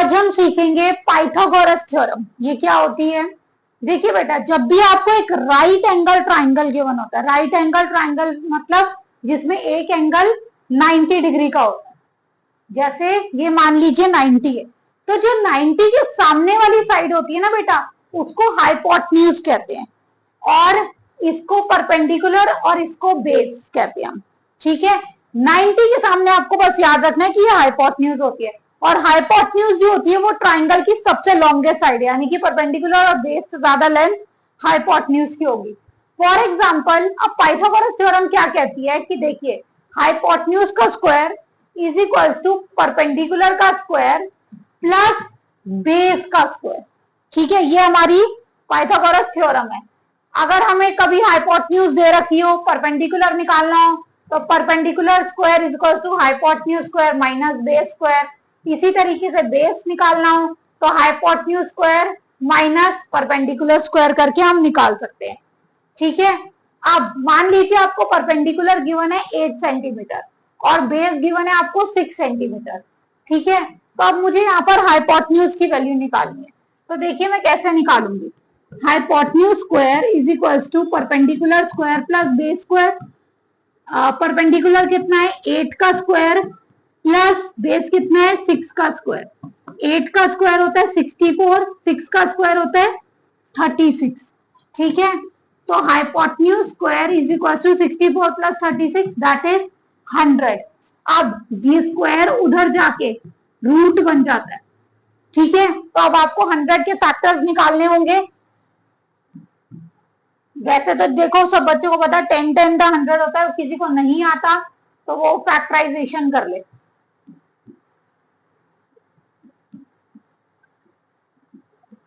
आज हम सीखेंगे पाइथागोरस थ्योरम। ये क्या होती है? देखिए बेटा, जब भी आपको एक राइट एंगल ट्राइंगल गिवन होता है, राइट एंगल ट्राइंगल मतलब जिसमें एक एंगल 90 डिग्री का होता है, जैसे ये मान लीजिए 90 है, तो जो 90 के सामने वाली साइड होती है ना बेटा, उसको हाइपोटेन्यूज कहते हैं, और इसको परपेंडिकुलर और इसको बेस कहते हैं हम। ठीक है, 90 के सामने आपको बस याद रखना है कि ये हाइपोटेन्यूज होती है, और हाइपोटेन्यूज जो होती है वो ट्राइंगल की सबसे लॉन्गेस्ट साइड है, यानी कि परपेंडिकुलर और बेस से ज्यादा लेंथ हाइपोटेन्यूज की होगी। फॉर एग्जांपल, अब पाइथागोरस थ्योरम क्या कहती है कि देखिए, हाइपोटेन्यूज का square is equals to perpendicular का स्क्वायर प्लस बेस का स्क्वायर। ठीक है, ये हमारी पाइथागोरस थ्योरम है। अगर हमें कभी हाइपोटेन्यूज दे रखी हो, परपेंडिकुलर निकालना हो, तो perpendicular square is equal to hypotenuse square minus base square. इसी तरीके से बेस निकालना हो तो hypotenuse square minus perpendicular square करके हम निकाल सकते हैं। ठीक है, अब मान लीजिए आपको परपेंडिकुलर गिवन है 8 सेंटीमीटर और बेस गिवन है आपको 6 सेंटीमीटर। ठीक है, तो अब मुझे यहाँ पर हाइपोटेन्यूज की वैल्यू निकालनी है। तो देखिए मैं कैसे निकालूंगी। Hypotenuse square is equals to perpendicular square plus base square. Perpendicular कितना है? 8 का स्क्वायर प्लस बेस कितना है? 6 का स्क्वायर। 8 का स्क्वायर होता है 64, 6 का स्क्वायर होता है 36। ठीक है, तो hypotenuse square is equal to 64 plus 36 that is 100। अब ये स्क्वायर उधर जाके रूट बन जाता है। ठीक है, तो अब आपको 100 के फैक्टर्स निकालने होंगे। वैसे तो देखो सब बच्चों को पता है 10 10 का 100 होता है, किसी को नहीं आता तो वो फैक्टराइजेशन कर ले।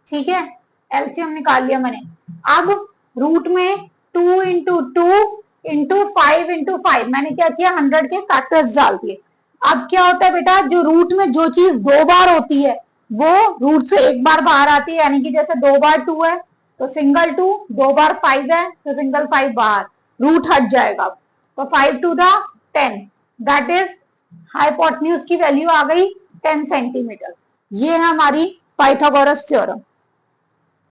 ठीक है, एलसीएम निकाल लिया मैंने। अब रूट में 2 इंटू 2 इंटू 5 इंटू 5 मैंने क्या किया? 100 के फैक्टर्स डाल दिए। अब क्या होता है बेटा, जो रूट में जो चीज 2 बार होती है वो रूट से 1 बार बाहर आती है, यानी कि जैसे 2 बार 2 है तो सिंगल 2, 2 बार 5 है तो सिंगल 5 बाहर, रूट हट जाएगा। तो 5 to the 10 that is hypotenuse की वैल्यू आ गई 10 सेंटीमीटर। ये है हमारी पाइथागोरस थ्योरम।